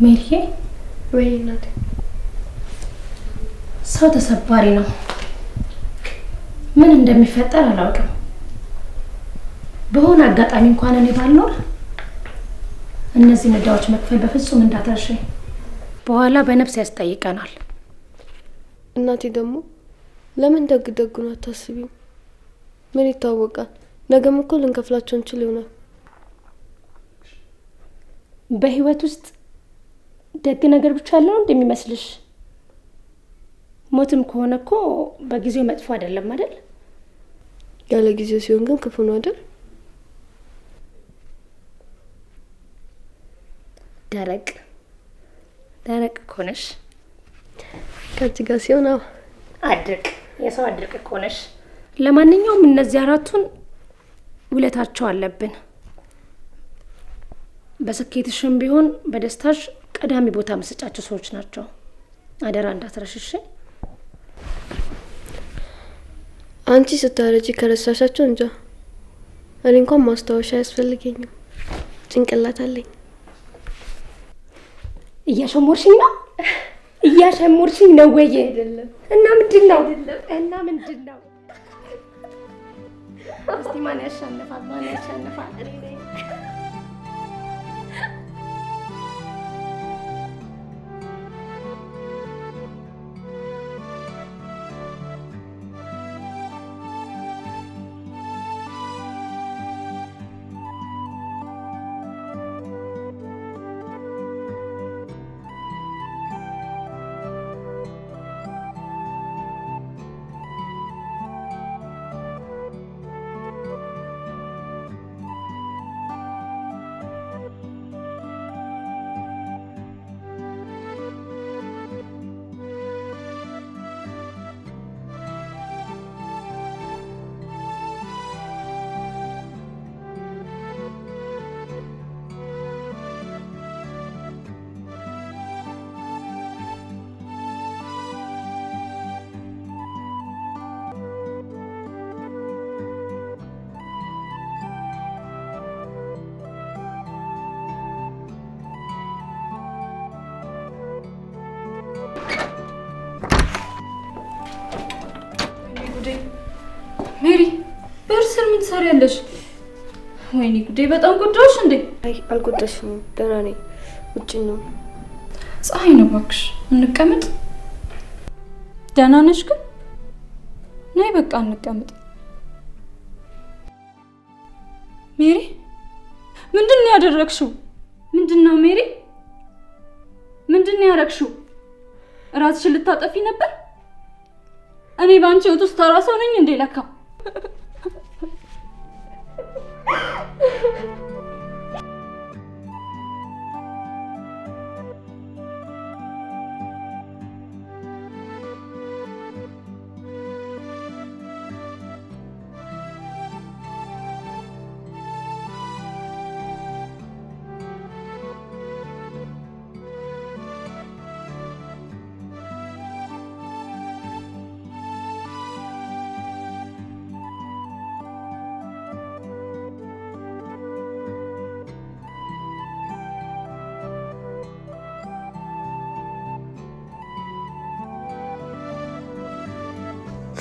ሜሪዬ ወይ እናቴ ሰው ተሰባሪ ነው። ምን እንደሚፈጠር አላውቅም። በሆነ አጋጣሚ እንኳን እኔ ባልኖር እነዚህ ነዳዎች መክፈል በፍጹም እንዳትረሺ፣ በኋላ በነፍስ ያስጠይቀናል። እናቴ ደግሞ ለምን ደግደጉን አታስቢው? ምን ይታወቃል፣ ነገም እኮ ልንከፍላቸው እንችል ይሆናል። በህይወት ውስጥ ደግ ነገር ብቻ ያለው እንደሚመስልሽ? ሞትም ከሆነ እኮ በጊዜው መጥፎ አይደለም አይደል? ያለ ጊዜው ሲሆን ግን ክፉ ነው አይደል? ደረቅ ኮነሽ ከአንቺ ጋር ሲሆን አድርቅ፣ የሰው አድርቅ ኮነሽ። ለማንኛውም እነዚህ አራቱን ውለታቸው አለብን። በስኬትሽም ቢሆን በደስታሽ ቀዳሚ ቦታ መስጫቸው ሰዎች ናቸው። አደራ እንዳትረሽሽ። አንቺ ስታረጂ ከረሳሻቸው እንጃ። እኔ እንኳን ማስታወሻ ያስፈልገኛል። ጭንቅላት አለኝ። እያሸሞርሽኝ ነው ወይ? አይደለም። እና ምንድነው? እስቲ ማን ያሸንፋል? ሜሪ በርሰር ምን ትሰሪያለሽ? ወይኔ ጉዴ፣ በጣም ጎዳሽ እንዴ? አይ አልጎዳሽም፣ ደህና ነኝ። ውጪ ነው። ፀሐይ ነው እባክሽ፣ እንቀመጥ። ደህና ነሽ ግን? ነይ በቃ እንቀመጥ። ሜሪ ምንድን ነው ያደረግሽው? ምንድነው ሜሪ? ምንድን ነው ያደረግሽው? ራስሽን ልታጠፊ ነበር? እኔ ባንቺ ህይወት ውስጥ ተራ ሰው ነኝ እንዴ? ለካ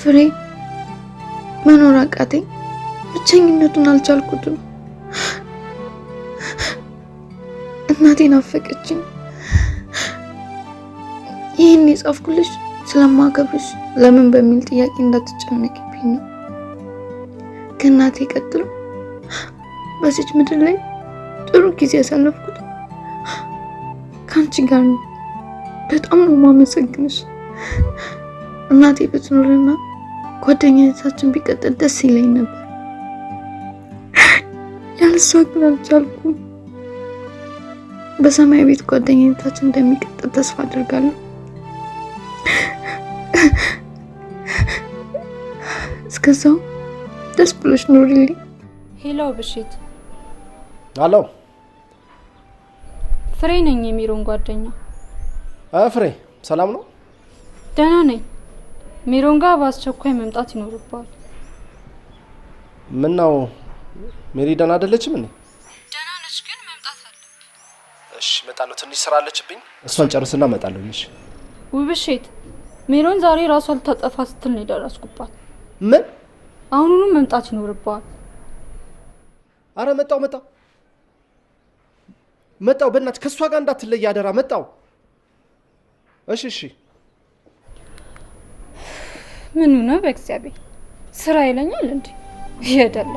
ፍሬ መኖር አቃተኝ። ብቸኝነቱን አልቻልኩትም። እናቴ ናፈቀችኝ። ይህን የጻፍኩልሽ ስለማከብርሽ ለምን በሚል ጥያቄ እንዳትጨነቅብኝ ነው። ከእናቴ ቀጥሎ በዚች ምድር ላይ ጥሩ ጊዜ ያሳለፍኩት ከአንቺ ጋር ነው። በጣም ነው የማመሰግንሽ። እናቴ ብትኖርና ጓደኝነታችን ቢቀጥል ደስ ይለኝ ነበር። ያለሷ ግን አልቻልኩም። በሰማይ ቤት ጓደኝነታችን እንደሚቀጥል ተስፋ አድርጋለሁ። እስከዛው ደስ ብሎሽ ኑሪልኝ። ሄሎ ብሽት። አሎ ፍሬ ነኝ፣ የሚሮን ጓደኛ። ፍሬ ሰላም ነው? ደህና ነኝ። ሚሮን ጋር በአስቸኳይ መምጣት ይኖርባል። ምን ነው ሜሪ ደህና አይደለችም እንዴ? ደህና ነች ግን መምጣት አለብን። እሺ መጣ እመጣለሁ። ትንሽ ስራ አለችብኝ፣ እሷን ጨርስና እመጣለሁ። እሺ ውብሸት፣ ሜሮን ዛሬ ራሷ ልታጠፋ ስትል ነው የደረስኩባት። ምን? አሁኑኑ መምጣት ይኖርባል። አረ መጣው። በእናትህ ከእሷ ጋር እንዳትለይ አደራ። መጣው። እሺ። ምኑ ነው በእግዚአብሔር ስራ ይለኛል እንዴ? ይሄዳል።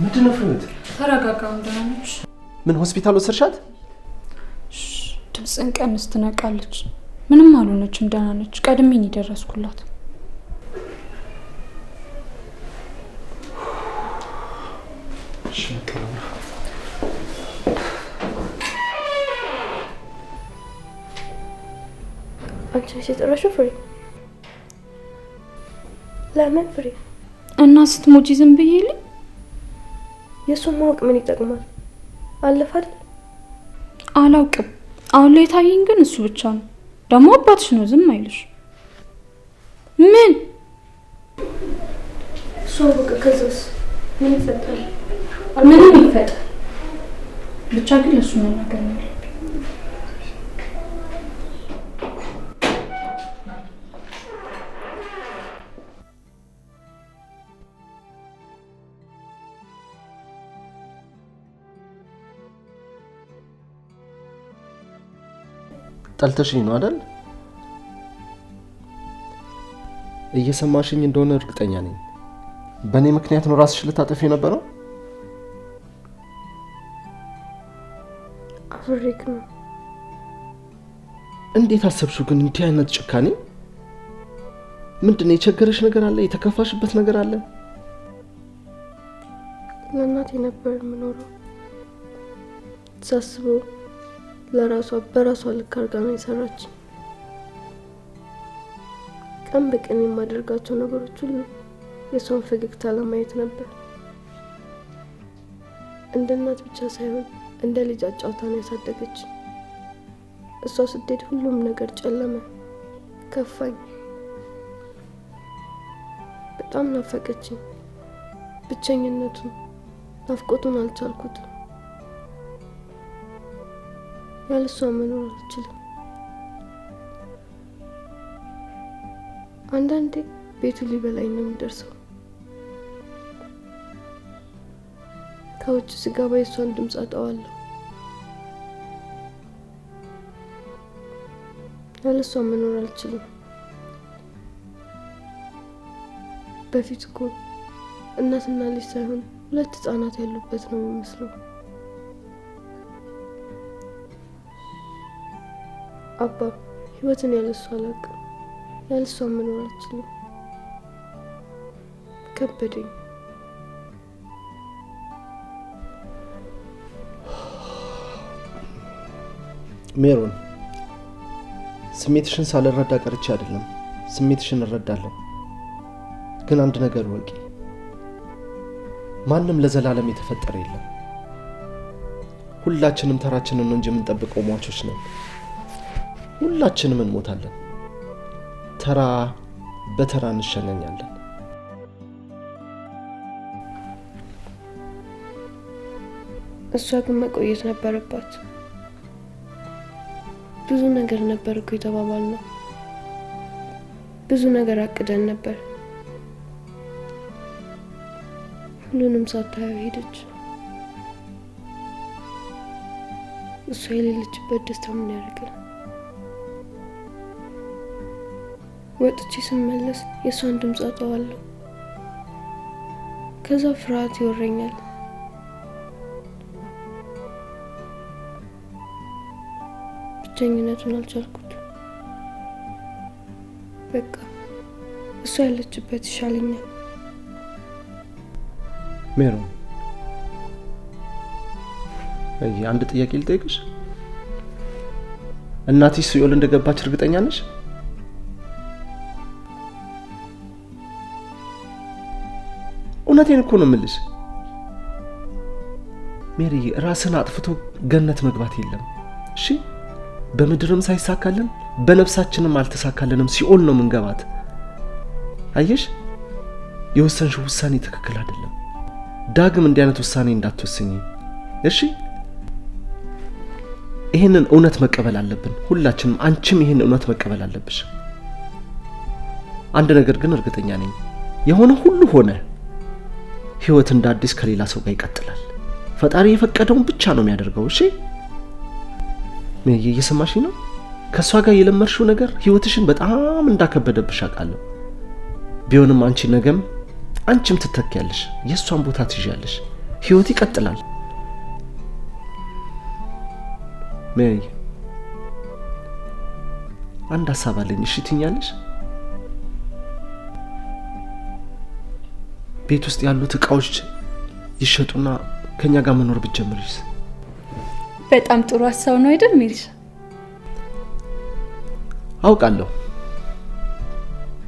ምንድን ነው ፍሬህይወት? ተረጋጋ። ደህና ነች? ምን ሆስፒታል ወሰድሻት? ድምፅን ቀንስ፣ ትነቃለች። ምንም አልሆነችም፣ ደህና ነች። ቀድሜ ነው የደረስኩላት። አንቺ ነሽ የጠራሽው ፍሬ? ለምን ፍሬ? እና ስትሞጂ ዝም ብዬልኝ? የእሱን ማወቅ ምን ይጠቅማል? አለፈ አይደል? አላውቅም። አሁን ላይ ታየኝ ግን እሱ ብቻ ነው። ደግሞ አባትሽ ነው፣ ዝም አይልሽ። ምን እሱ በቃ ከዛስ ምን ይፈጠራል? ምንም ይፈጠር ብቻ ግን ለሱ መናገር ነው። ጠልተሽኝ ነው አይደል? እየሰማሽኝ እንደሆነ እርግጠኛ ነኝ። በእኔ ምክንያት ነው ራስሽ ልታጠፊ የነበረው? አፍሬክ ነው። እንዴት አሰብሽው ግን እንዲህ አይነት ጭካኔ? ምንድነው የቸገረሽ ነገር አለ? የተከፋሽበት ነገር አለ? ለእናቴ ነበር የምኖረው። ሳስበው ለራሷ በራሷ ልክ አድርጋ ነው የሰራች። ቀን በቀን የማደርጋቸው ነገሮች ሁሉ የሷን ፈገግታ ለማየት ነበር። እንደ እናት ብቻ ሳይሆን እንደ ልጅ አጫውታ ነው ያሳደገች። እሷ ስትሄድ ሁሉም ነገር ጨለመ፣ ከፋኝ። በጣም ናፈቀችኝ። ብቸኝነቱን ናፍቆቱን አልቻልኩትም። ያለሷ መኖር አልችልም። አንዳንዴ ቤቱ ሊበላኝ ነው የሚደርሰው። ከውጭ ስገባ የሷን ድምፅ አጣዋለሁ። ያለሷ መኖር አልችልም። በፊት እኮ እናትና ልጅ ሳይሆን ሁለት ህጻናት ያሉበት ነው የሚመስለው። አባ ህይወትን ያለሷ አላውቅም። ያለሷ መኖር አልችልም። ከበደኝ። ሜሮን፣ ስሜትሽን ሳልረዳ ቀርቼ አይደለም። ስሜትሽን እረዳለሁ። ግን አንድ ነገር ወቂ፣ ማንም ለዘላለም የተፈጠረ የለም። ሁላችንም ተራችንን ነው እንጂ የምንጠብቀው ሟቾች ነን። ሁላችንም እንሞታለን። ተራ በተራ እንሸኛኛለን። እሷ ግን መቆየት ነበረባት። ብዙ ነገር ነበር እኮ የተባባልነው። ብዙ ነገር አቅደን ነበር። ሁሉንም ሳታየው ሄደች። እሷ የሌለችበት ደስታ ምን ያደርጋል? ወጥቼ ስመለስ የእሷን ድምፅ አጣዋለሁ። ከዛ ፍርሃት ይወረኛል። ብቸኝነቱን አልቻልኩት። በቃ እሷ ያለችበት ይሻለኛል። ሜሮን፣ አንድ ጥያቄ ልጠይቅሽ። እናትሽ ሲኦል እንደገባች እርግጠኛ ነሽ? እውነቴን እኮ ነው የምልሽ ሜሪ። ራስን አጥፍቶ ገነት መግባት የለም እሺ። በምድርም ሳይሳካልን በነፍሳችንም አልተሳካልንም ሲኦል ነው ምንገባት። አየሽ የወሰንሽው ውሳኔ ትክክል አይደለም። ዳግም እንዲህ አይነት ውሳኔ እንዳትወስኚ እሺ። ይሄንን እውነት መቀበል አለብን ሁላችንም። አንቺም ይሄን እውነት መቀበል አለብሽ። አንድ ነገር ግን እርግጠኛ ነኝ፣ የሆነ ሁሉ ሆነ፣ ህይወት እንደ አዲስ ከሌላ ሰው ጋር ይቀጥላል። ፈጣሪ የፈቀደውን ብቻ ነው የሚያደርገው እሺ። እየሰማሽ ነው? ከሷ ጋር የለመርሽው ነገር ህይወትሽን በጣም እንዳከበደብሽ አውቃለሁ። ቢሆንም አንቺ ነገም አንቺም ትተኪያለሽ፣ የሷን ቦታ ትይዣለሽ። ህይወት ይቀጥላል። ሜሪ አንድ ሀሳብ አለኝ እሺ ትኛለሽ? ቤት ውስጥ ያሉት እቃዎች ይሸጡና ከኛ ጋር መኖር ብትጀምሪስ? በጣም ጥሩ ሀሳብ ነው አይደል ሜሪሻ? አውቃለሁ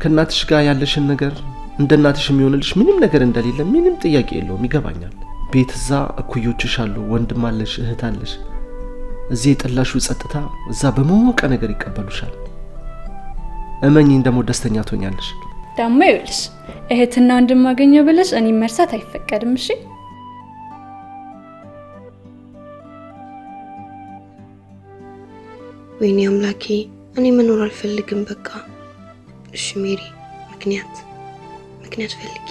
ከእናትሽ ጋር ያለሽን ነገር እንደ እናትሽ የሚሆንልሽ ምንም ነገር እንደሌለ ምንም ጥያቄ የለውም፣ ይገባኛል። ቤት እዛ እኩዮችሽ አሉ፣ ወንድም አለሽ፣ እህት አለሽ። እዚህ የጠላሽው ጸጥታ እዛ በመሞቀ ነገር ይቀበሉሻል። እመኚኝ ደግሞ ደስተኛ ትሆኛለሽ። ደግሞ ይኸውልሽ እህትና ወንድም ማገኘው ብለሽ እኔ መርሳት አይፈቀድም እሺ። ወይኔ አምላኬ እኔ መኖር አልፈልግም በቃ። እሺ ሜሪ ምክንያት ፈልጊ።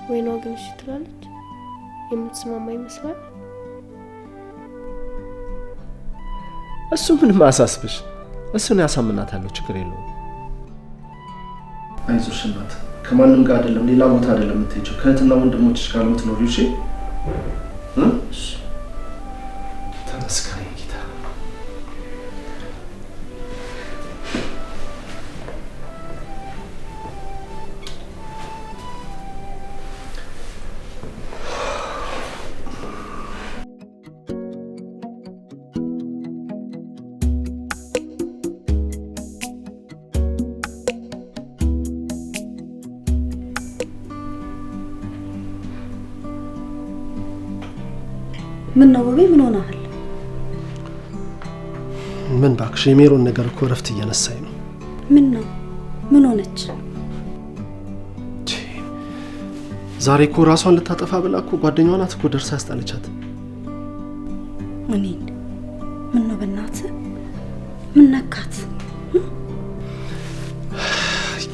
ወይኗ ግን እሺ ትላለች? የምትስማማ ይመስላል? እሱ ምንም አያሳስብሽ፣ እሱን ያሳምናታለሁ፣ ችግር የለውም። አይዞሽ እናት፣ ከማንም ጋር አይደለም ሌላ ቦታ አይደለም የምትሄጂው፣ ከእህትና ወንድሞችሽ ጋር የምትኖሪው እሺ። ተመስገን ጌታ። ምን ነው ውቤ ምን ሆነሃል? ምን ባክሽ የሜሮን ነገር እኮ ረፍት እየነሳኝ ነው። ምን ነው ምን ሆነች? ዛሬ እኮ ራሷን ልታጠፋ ብላ እኮ ጓደኛዋ ናት እኮ ደርሳ ያስጣለቻት። እኔን ምን ነው በእናትህ ምን ነካት?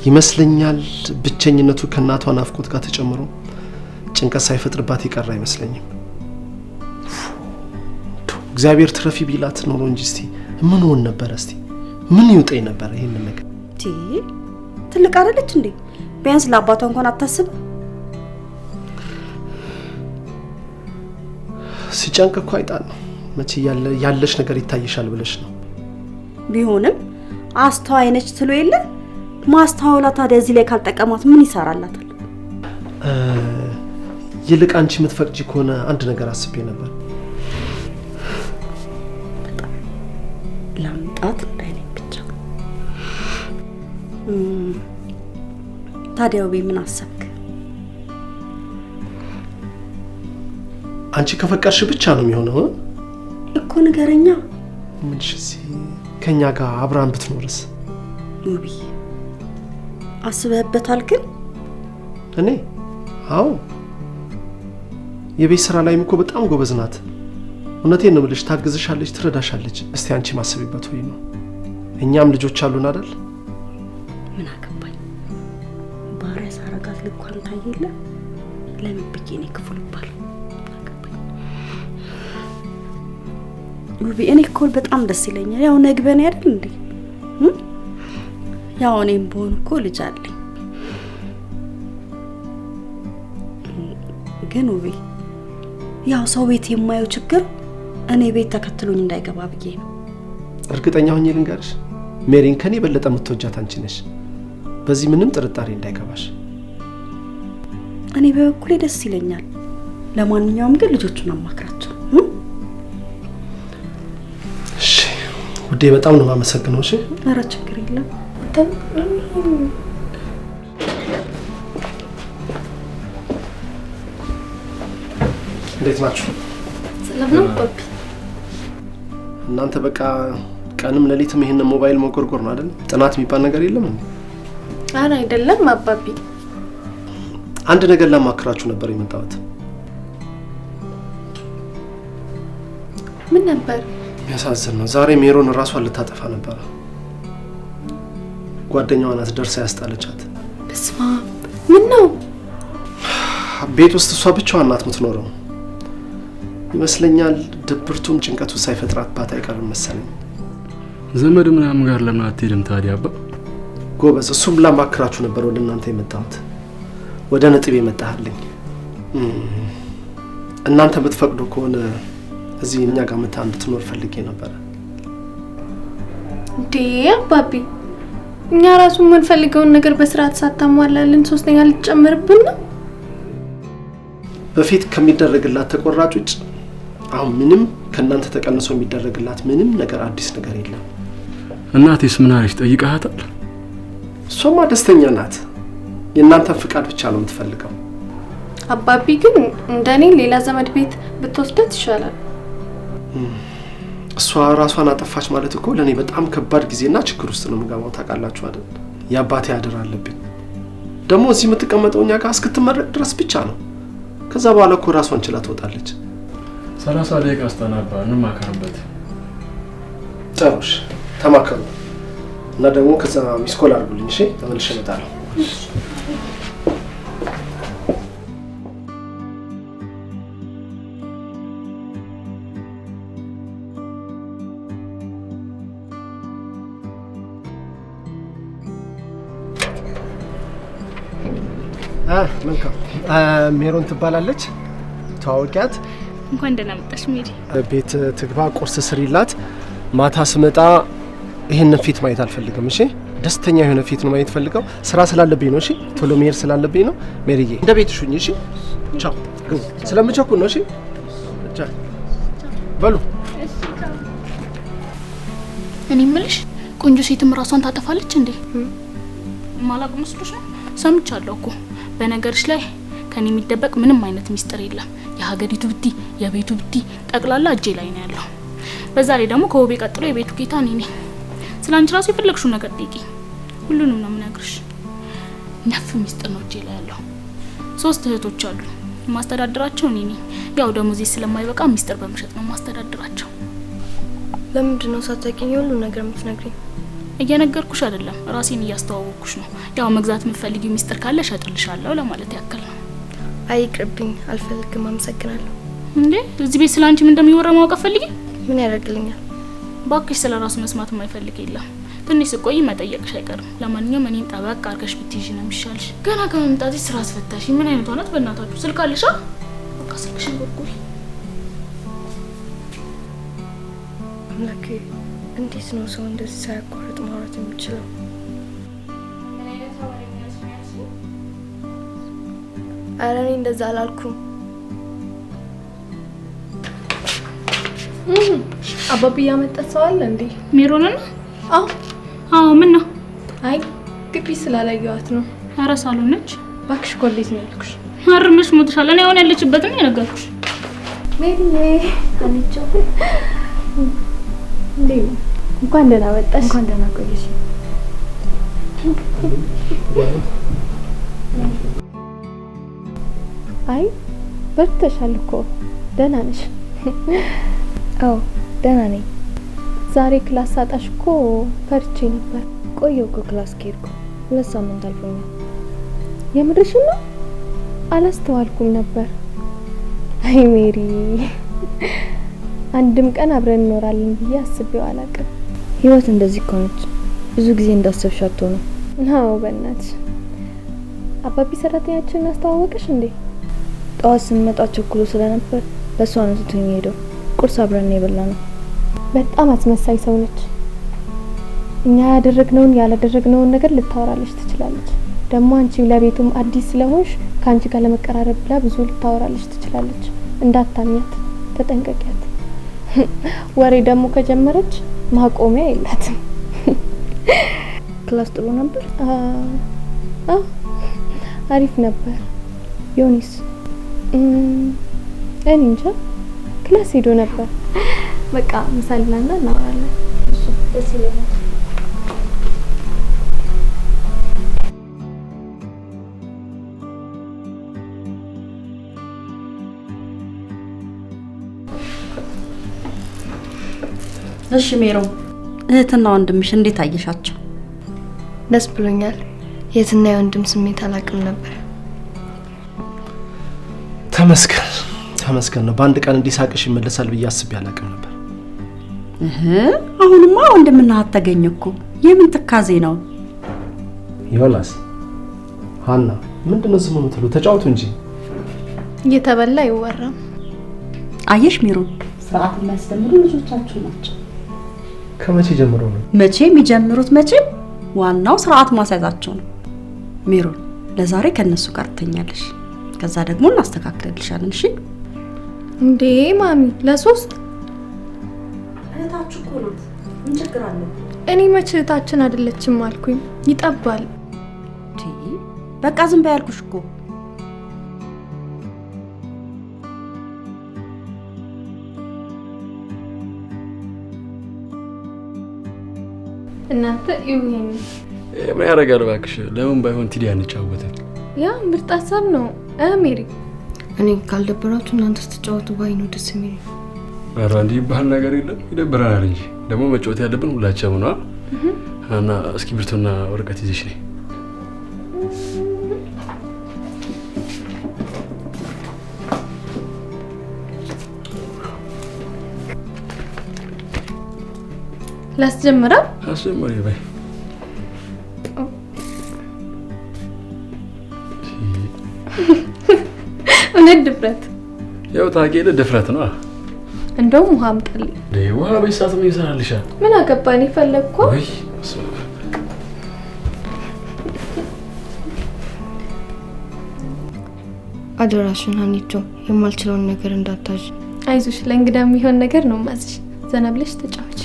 ይመስለኛል ብቸኝነቱ ከእናቷ ናፍቆት ጋር ተጨምሮ ጭንቀት ሳይፈጥርባት ይቀር አይመስለኝም። እግዚአብሔር ትረፊ ቢላት ኖሮ እንጂ እስቲ ምን ሆነ ነበር? እስቲ ምን ይውጠኝ ነበር? ይሄን ነገር ትልቅ አይደለች እንዴ? ቢያንስ ለአባቷ እንኳን አታስብ? ሲጨንቅ እኮ አይጣል ነው መቼ ያለሽ ነገር ይታይሻል ብለሽ ነው። ቢሆንም አስተዋይ ነች ትሎ የለ ማስተዋላ። ታዲያ እዚህ ላይ ካልጠቀማት ምን ይሰራላታል? ይልቅ አንቺ የምትፈቅጂ ከሆነ አንድ ነገር አስቤ ነበር። ላምጣት እንዳይነኝ ብቻ። ታዲያ ውቤ ምን አሰብክ? አንቺ ከፈቀድሽ ብቻ ነው የሚሆነው እኮ ንገረኛ። ምንሽ እዚህ ከኛ ጋር አብራን ብትኖርስ? ውቤ አስበህበታል ግን? እኔ አዎ የቤት ስራ ላይም እኮ በጣም ጎበዝ ናት። እውነቴን ነው የምልሽ፣ ታግዝሻለች፣ ትረዳሻለች። እስቲ አንቺ ማስቢበት ወይ ነው። እኛም ልጆች አሉን አይደል? ምን አገባኝ ባሪያ ሳረጋት ልኳን ታየለ። ለምን ብዬ ነው ክፉ ልባል? ውቤ እኔ እኮ በጣም ደስ ይለኛል። ያው ነግበኔ አይደል እንዴ? ያው እኔም ብሆን እኮ ልጅ አለኝ። ግን ውቤ ያው ሰው ቤት የማየው ችግር እኔ ቤት ተከትሎኝ እንዳይገባ ብዬ ነው። እርግጠኛ ሆኜ ልንገርሽ፣ ሜሪን ከኔ በለጠ የምትወጃት አንቺ ነሽ። በዚህ ምንም ጥርጣሬ እንዳይገባሽ። እኔ በበኩሌ ደስ ይለኛል። ለማንኛውም ግን ልጆቹን አማክራቸው። እሺ ውዴ፣ በጣም ነው የማመሰግነው። እሺ ኧረ ችግር የለም። እንዴት ናችሁ? ሰላም ነው አባቢ? እናንተ በቃ ቀንም ሌሊትም ይሄንን ሞባይል መጎርጎር ነው አይደል? ጥናት የሚባል ነገር የለም እንዴ? ኧረ አይደለም አባቢ። አንድ ነገር ላማክራችሁ ነበር የመጣሁት። ምን ነበር? የሚያሳዝን ነው። ዛሬ ሜሮን ራሷን ልታጠፋ ነበር። ጓደኛዋ ናት ደርሳ ያስጣለቻት። በስመ አብ! ምን ነው? ቤት ውስጥ እሷ ብቻዋን ናት የምትኖረው ይመስለኛል። ድብርቱም ጭንቀቱ ሳይፈጥራት ባት አይቀርም መሰለኝ። ዘመድ ምናምን ጋር ለምን አትሄድም ታዲያ አባ? ጎበዝ፣ እሱም ላማክራችሁ ነበር ወደ እናንተ የመጣሁት። ወደ ነጥብ የመጣህልኝ። እናንተ የምትፈቅዱ ከሆነ እዚህ እኛ ጋር መታ እንድትኖር ፈልጌ ነበር። እንዴ አባቢ፣ እኛ ራሱ የምንፈልገውን ነገር በስርዓት ሳታሟላልን ሶስተኛ ልትጨምርብን ነው? በፊት ከሚደረግላት ተቆራጭ ውጭ አሁን ምንም ከእናንተ ተቀንሶ የሚደረግላት ምንም ነገር አዲስ ነገር የለም። እናቴስ ምን አለች? ጠይቀሃታል? እሷማ ደስተኛ ናት። የእናንተን ፍቃድ ብቻ ነው የምትፈልገው። አባቢ ግን እንደኔ ሌላ ዘመድ ቤት ብትወስደት ይሻላል። እሷ ራሷን አጠፋች ማለት እኮ ለእኔ በጣም ከባድ ጊዜና ችግር ውስጥ ነው የምገባው። ታውቃላችሁ አይደል? የአባቴ አደራ አለብኝ። ደግሞ እዚህ የምትቀመጠው እኛ ጋር እስክትመረቅ ድረስ ብቻ ነው። ከዛ በኋላ እኮ ራሷን ችላ ትወጣለች። 30 ደቂቃ አስተናባ እንማከርበት። ጥሩሽ፣ ተማከሩ እና ደግሞ ከዛ ሚስኮል አድርጉልኝ። እሺ፣ ተመልሼ እመጣለሁ። መልካም። ሜሮን ትባላለች። ተዋወቂያት። እንኳን ደህና መጣሽ ሜሪ። ቤት ትግባ፣ ቁርስ ስሪላት። ማታ ስመጣ ይሄንን ፊት ማየት አልፈልግም። እሺ፣ ደስተኛ የሆነ ፊት ነው ማየት ፈልገው። ስራ ስላለብኝ ነው። እሺ፣ ቶሎ መሄድ ስላለብኝ ነው። ሜሪዬ፣ እንደ ቤትሽ ሁኚ። እሺ፣ ቻው። ስለምቸኩል ነው። እሺ፣ ቻው በሉ። እኔ የምልሽ ቆንጆ ሴትም ራሷን ታጠፋለች እንዴ? ማላቅ መስሎሽ ነው? ሰምቻለሁ እኮ። በነገርሽ ላይ ከኔ የሚደበቅ ምንም አይነት ሚስጥር የለም። የሀገሪቱ ብቲ የቤቱ ብቲ ጠቅላላ እጄ ላይ ነው ያለው። በዛ ላይ ደግሞ ከውቤ ቀጥሎ የቤቱ ጌታ እኔ ነኝ። ስላንቺ ራሱ የፈለግሽው ነገር ጠይቂ፣ ሁሉንም ነው የምነግርሽ። ነፍ ሚስጥር ነው እጄ ላይ ያለው። 3 እህቶች አሉ፣ የማስተዳድራቸው እኔ ነኝ። ያው ደሞዜ ስለማይበቃ ሚስጥር በመሸጥ ነው የማስተዳድራቸው። ለምንድን ነው ሳታውቂኝ ሁሉ ነገር የምትነግሪኝ? እየነገርኩሽ አይደለም፣ ራሴን እያስተዋወቅኩሽ ነው። ያው መግዛት የምትፈልጊው ሚስጥር ካለ እሸጥልሻለሁ ለማለት ያክል ነው። አይቅርብኝ፣ አልፈልግም። አመሰግናለሁ። እንዴ እዚህ ቤት ስላንቺ ምን እንደሚወራ ማወቅ ፈልጊ? ምን ያደርግልኛል? ባክሽ ስለ ራሱ መስማት የማይፈልግ የለም። ትንሽ ስቆይ መጠየቅሽ አይቀርም። ለማንኛውም እኔን ጠበቅ አድርገሽ ብትይዥ ነው የሚሻልሽ። ገና ከመምጣትሽ ስራ አስፈታሽ። ምን አይነቷ ናት በእናታችሁ? ስልክ አለሽ? በቃ ስልክሽን ጎርጉሪ። አምላኬ፣ እንዴት ነው ሰው እንደዚህ ሳያቋርጥ ማውራት የሚችለው? ኧረ እኔ እንደዛ አላልኩም። አባቢ ያመጣት ሰው አለ እንዴ? ሜሮንን? አዎ። ምን ነው? አይ ግቢ ስላላየኋት ነው። ኧረ ሳሎን ነች። እባክሽ ኮሌጅ ነው ያልኩሽ። አርመሽ ሞትሻል። እኔ አሁን ያለችበትን የነገርኩሽ። ሜሪዬ፣ አንቺው እንዴ! እንኳን ደህና መጣሽ። እንኳን ደህና ቆየሽ። አይ በርተሻል እኮ ደህና ነሽ? አዎ ደህና ነኝ። ዛሬ ክላስ ሳጣሽ እኮ ፈርቼ ነበር። ቆየሁ እኮ ክላስ ከሄድኩ 2 ሳምንት አልፎኛል። የምርሽን ነው? አላስተዋልኩም ነበር። አይ ሜሪ፣ አንድም ቀን አብረን እንኖራለን ብዬ አስቤው አላውቅም። ህይወት እንደዚህ እኮ ነች። ብዙ ጊዜ እንዳሰብሻት ነው። አዎ በእናትሽ። አባቢ ሰራተኛችንን አስተዋወቀሽ እንዴ? ጠዋት ስንመጣ ቸኩሎ ስለነበር ለእሷ ነው ትቶኝ ሄደው። ቁርስ አብረን ነው የበላነው። በጣም አስመሳይ ሰው ነች። እኛ ያደረግነውን ያላደረግነውን ነገር ልታወራለች ትችላለች። ደግሞ አንቺ ለቤቱም አዲስ ስለሆንሽ ካንቺ ጋር ለመቀራረብ ብላ ብዙ ልታወራለች ትችላለች። እንዳታምኛት፣ ተጠንቀቂያት። ወሬ ደግሞ ከጀመረች ማቆሚያ የላትም። ክላስ ጥሩ ነበር? አሪፍ ነበር። ዮኒስ እኔ እንጃ ክላስ ሄዶ ነበር። በቃ ምሳሌና እናወራለን። እሺ ደስ ይለኛል። እሺ ሜሮ፣ እህትና ወንድምሽ እንዴት አየሻቸው? ደስ ብሎኛል። የትና የወንድም ስሜት አላቅም ነበር። ተመስገን ነው። በአንድ ቀን እንዲሳቅሽ ይመለሳል ብዬ አስቤ አላቅም ነበር። አሁንማ ወንድምና እህት ተገኘ እኮ። የምን ትካዜ ነው? ዮናስ፣ ሀና ምንድነው ዝም የምትሉ? ተጫወቱ እንጂ። እየተበላ አይወራም። አየሽ ሜሮ፣ ስርዓት የሚያስተምሩ ልጆቻችሁ ናቸው። ከመቼ ጀምሮ ነው? መቼ የሚጀምሩት? መቼም ዋናው ስርዓት ማስያዛቸው ነው። ሜሮ፣ ለዛሬ ከነሱ ጋር ትተኛለሽ፣ ከዛ ደግሞ እናስተካክልልሻለን። እሺ እንዴ ማሚ፣ ለሶስት እህታችሁ እኮ ናት። ምን ችግር አለው? እኔ መቼ እህታችን አይደለችም አልኩኝ። ይጠባል። በቃ ዝም በይ ያልኩሽ እኮ። እናንተ ይሄን ምን ያደርጋል እባክሽ? ለምን ባይሆን ቲዲ አንጫወተን? ያ ምርጥ ሀሳብ ነው። ሜሪ፣ እኔ ካልደበራችሁ እናንተ ስትጫወቱ ባይ ነው ደስ የሚል። ኧረ እንዲህ ባህል ነገር የለም፣ ይደብረናል እንጂ ደግሞ መጫወት ያለብን ሁላችንም ነው። እና እስክሪብቶና ወረቀት ይዘሽ ነይ። ላስጀምራ? አስጀምሪ በይ። እውነት ድፍረት? ያው ታውቂያለሽ ድፍረት ነው። እንደውም ውሃ አምጣልኝ። ውሃ በሳት ምን ይሰራልሻል? ምን አገባኝ? ፈለግኩ። ወይ አደራሽን ሀኒቾ፣ የማልችለውን ነገር እንዳታዥ። አይዞሽ፣ ለእንግዳ የሚሆን ነገር ነው ማዝሽ። ዘና ብለሽ ተጫወች።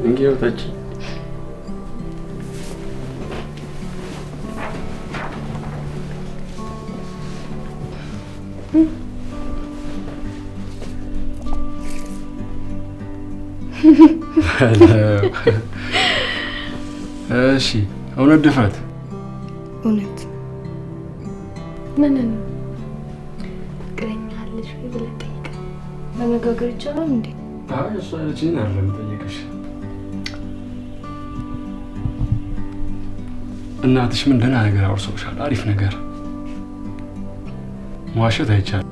እንግዲህ ወጣች። እሺ እውነት ድፍረት? እውነት። ምን ነው ፍቅረኛ አለሽ ወይ ብለህ ጠይቀህ መነጋገር ይቻላል እንዴ? አይ እሷ ልጅን አይደለም ጠይቀሽ። እናትሽ ምን ደህና ነገር አውርሰውሻል? አሪፍ ነገር? መዋሸት አይቻልም።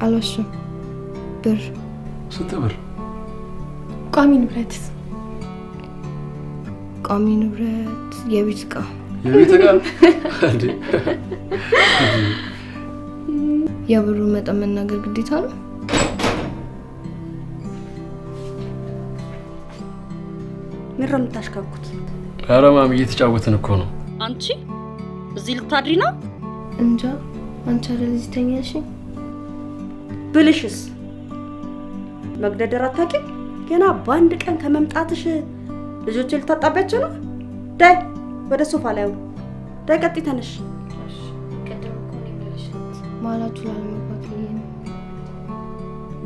አልዋሽም። ብር። ስንት ብር? ቋሚ ንብረት? ቋሚ ንብረት የቤት ዕቃ። የቤት ዕቃ እንዴ? የብሩ መጠን መናገር ግዴታ ነው? ምን ነው የምታሽካኩት? ኧረ ማሚ እየተጫወትን እኮ ነው። አንቺ እዚህ ልታድሪ ነው? እንጃ። አንቺ አይደል እዚህ ተኛሽ? ብልሽስ መግደደር አታውቂም? ገና በአንድ ቀን ከመምጣትሽ ልጆች ልታጣቢያቸው ነው? ዳይ ወደ ሶፋ ላይ አውሩ። ዳይ ቀጥ ተነሽ። ማላችሁ ላለመግባት ብዬ ነው።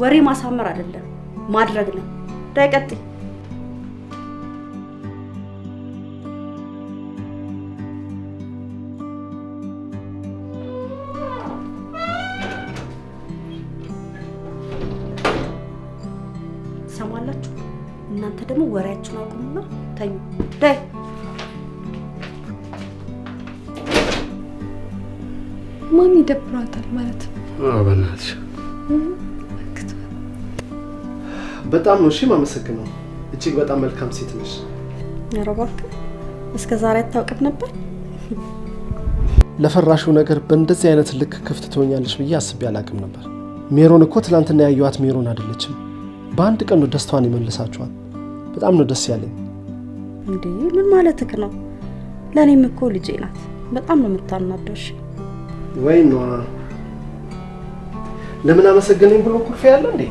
ወሬ ማሳመር አይደለም ማድረግ ነው። ዳይ ቀጥ። ሰማላችሁ? እናንተ ደግሞ ወሬያችሁን አቁሙና ተኙ። ዳይ ማሚ ደብሯታል ማለት ነው። አዎ በእናትሽ በጣም ነው እሺ ማመሰግነው። እጅግ በጣም መልካም ሴት ነሽ። ኧረ እባክህ እስከ ዛሬ አታውቅም ነበር? ለፈራሽው ነገር በእንደዚህ አይነት ልክ ክፍት ትሆኛለሽ ብዬ አስቤ አላቅም ነበር። ሜሮን እኮ ትናንትና ያየኋት ሜሮን አይደለችም። በአንድ ቀን ነው ደስታዋን ይመልሳችኋል። በጣም ነው ደስ ያለኝ። እንዴ ምን ማለትክ ነው? ለኔም እኮ ልጄ ናት። በጣም ነው የምታናደሽ። ወይ ነው ለምን አመሰገነኝ ብሎ ኩርፊ ያለ እንዴ?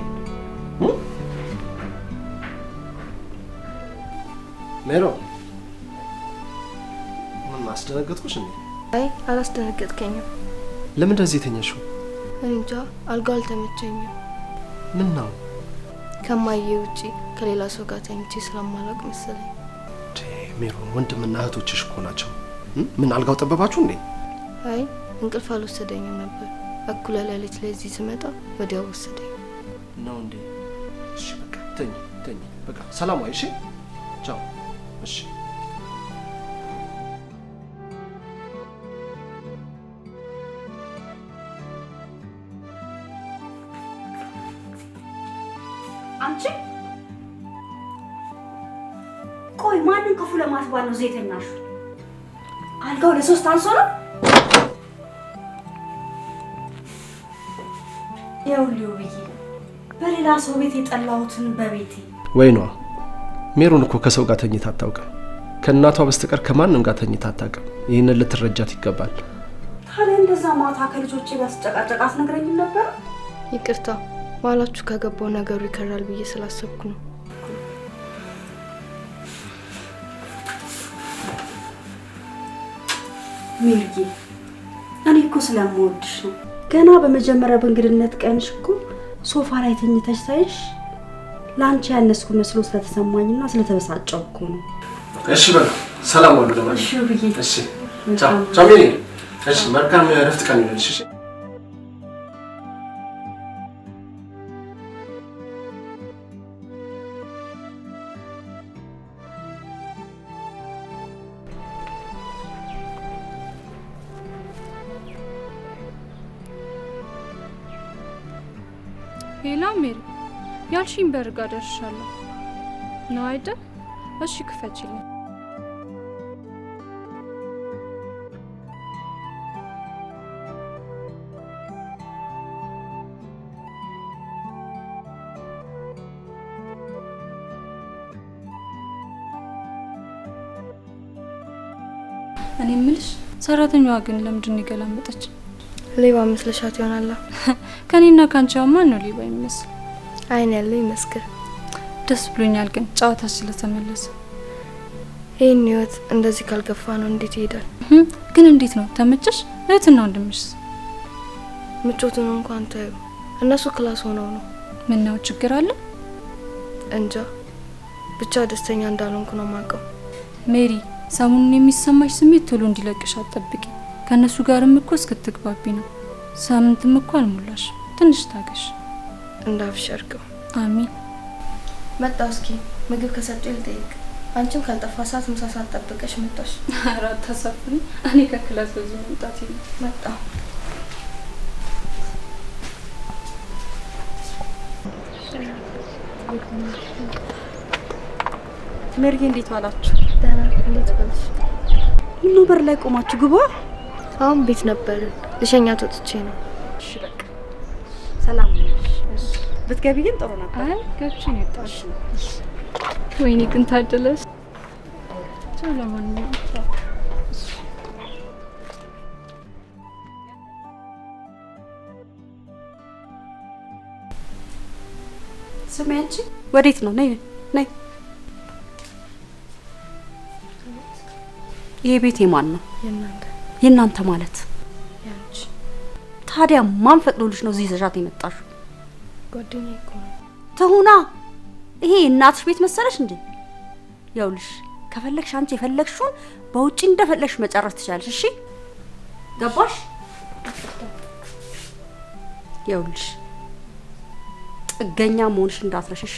ሜሮ ምን አስደነገጥኩሽ እንዴ? አይ አላስደነገጥከኝም። ለምን እንደዚህ ተኛሽው? እንጃ አልጋው አልተመቸኝም። ምን ነው? ከማዬ ውጪ ከሌላ ሰው ጋር ተኝቼ ስለማላውቅ መሰለኝ። ሜሮ ወንድምና እህቶችሽ እኮ ናቸው። ምን አልጋው ጠበባችሁ እንዴ? አይ እንቅልፍ አልወሰደኝም ነበር። እኩለ ሌሊት ላይ እዚህ ስመጣ ወዲያው ወሰደኝ ነው እንዴ? እሺ በቃ ተኝ ተኝ። በቃ ሰላም ዋይ። እሺ ቻው። እሺ አንቺ ቆይ ማንን ክፉ ለማስባል ነው ዘይተኛሹ? አልጋው ለሶስት አንሶ ነው? ይኸውልህ ብዬ በሌላ ሰው ቤት የጠላሁትን በቤቴ ወይ ነው። ሜሮን እኮ ከሰው ጋር ተኝታ አታውቅም። ከእናቷ በስተቀር ከማንም ጋር ተኝታ አታውቅም። ይህንን ልትረጃት ይገባል። ታዲያ እንደዛ ማታ ከልጆቼ ጋር ስጨቃጨቃ አትነግረኝም ነበር? ይቅርታ ማላችሁ ከገባው ነገሩ ይከራል ብዬ ስላሰብኩ ነው። ሚልጌ እኔ እኮ ስለምወድሽ ነው። ገና በመጀመሪያ በእንግድነት ቀንሽ እኮ ሶፋ ላይ ተኝተሽ ሳይሽ ላንቺ ያነስኩ መስሎ ስለተሰማኝና ስለተበሳጨው እኮ ነው። እሺ በቃ ሰላም ዋሉ ለማለት። እሺ ብዬ እሺ ቻው ቻው ሚሊ። እሺ መልካም እረፍት ቀን ይሁንልሽ። እሺ ሄላ ሜሪ ያልሽኝ በር ጋር ደርሻለሁ ነው አይደል? እሺ ክፈችልኝ። እኔ የምልሽ ሰራተኛዋ ግን ለምንድን ነው የገላመጠች? ሌባ መስለሻት ይሆናል። ከኔና ካንቺው ማን ነው ሌባ የሚመስል? አይን ያለው ይመስክር። ደስ ብሎኛል ግን ጫዋታሽ ስለተመለሰ። ይሄን ህይወት እንደዚህ ካልገፋ ነው እንዴት ይሄዳል? ግን እንዴት ነው ተመቸሽ? እህትና ወንድምሽ ምቾቱን እንኳን ታዩ። እነሱ ክላስ ሆነው ነው። ምን ነው ችግር አለ? እንጃ ብቻ ደስተኛ እንዳልሆንኩ ነው ማቀው። ሜሪ ሰሞኑን የሚሰማሽ ስሜት ቶሎ እንዲለቅሽ አትጠብቂ። ከነሱ ጋርም እኮ እስክትግባቢ ነው። ሳምንትም እኮ አልሞላሽ። ትንሽ ታገሽ። እንዳፍሸርገው። አሜን። መጣው እስኪ ምግብ ከሰጠው ልጠይቅ። አንቺም ካልጠፋ ሰዓት ምሳ ሰዓት ጠብቀሽ መጣሽ። አራት ተሰፍኝ። እኔ ከክላስ በዚህ መምጣት ነው። መጣው። ሜሪ እንዴት ዋላችሁ? ደህና እንዴት ዋልሽ? ሁሉ በር ላይ ቆማችሁ ግባ። አሁን ቤት ነበር ልሸኛት ወጥቼ ነው። እሺ በቃ ሰላም ነሽ? ብትገቢ ግን ጥሩ ነበር። አይ ገብቼ ነው የወጣሽ። ወይኔ ግን ታደለሽ። ሰላም ነው። ስሚ አንቺ ወዴት ነው? ነይ ነይ። ይሄ ቤት የማን ነው? የናንተ። የናንተ ማለት ያንቺ። ታዲያ ማን ፈቅዶልሽ ነው እዚህ ይዘሻት የመጣሽው? ጓደኛዬ እኮ ነው። ተሁና ይሄ እናትሽ ቤት መሰለሽ እንዴ? ያውልሽ ከፈለግሽ አንቺ የፈለግሽውን በውጪ እንደፈለግሽ መጨረስ ትችላለሽ። እሺ ገባሽ? ያውልሽ ጥገኛ መሆንሽ እንዳትረሽ። እሺ